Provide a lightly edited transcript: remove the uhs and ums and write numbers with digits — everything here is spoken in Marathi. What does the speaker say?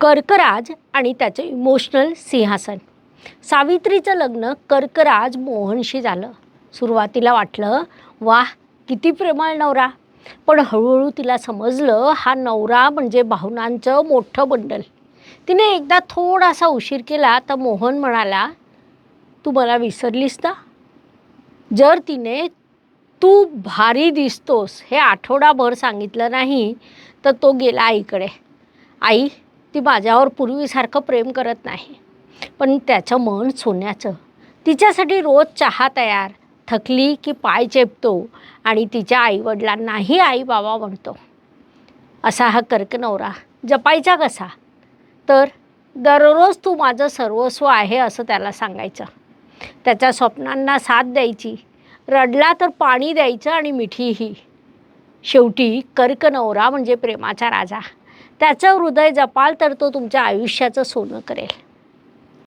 कर्कराज आणि त्याचे इमोशनल सिंहासन. सावित्रीचं लग्न कर्कराज मोहनशी झालं. सुरुवातीला वाटलं वाह किती प्रेमळ नवरा, पण हळूहळू तिला समजलं हा नवरा म्हणजे भावनांचं मोठं बंडल. तिने एकदा थोडासा उशीर केला तर मोहन म्हणाला, तू मला विसरलीस ना. जर तिने तू भारी दिसतोस हे आठवडाभर सांगितलं नाही तर तो गेला आईकडे. आई ती माझ्यावर पूर्वीसारखं प्रेम करत नाही, पण त्याचं मन सोन्याचं. तिच्यासाठी रोज चहा तयार, थकली की पाय चेपतो आणि तिच्या आईवडिलांनाही आई बाबा म्हणतो. असा हा कर्कनवरा जपायचा कसा? तर दररोज तू माझं सर्वस्व आहे असं त्याला सांगायचं. त्याच्या स्वप्नांना साथ द्यायची, रडला तर पाणी द्यायचं आणि मिठीही. शेवटी कर्कनवरा म्हणजे प्रेमाचा राजा. त्याचं हृदय जपाल तर तो तुमच्या आयुष्याचं सोनं करेल.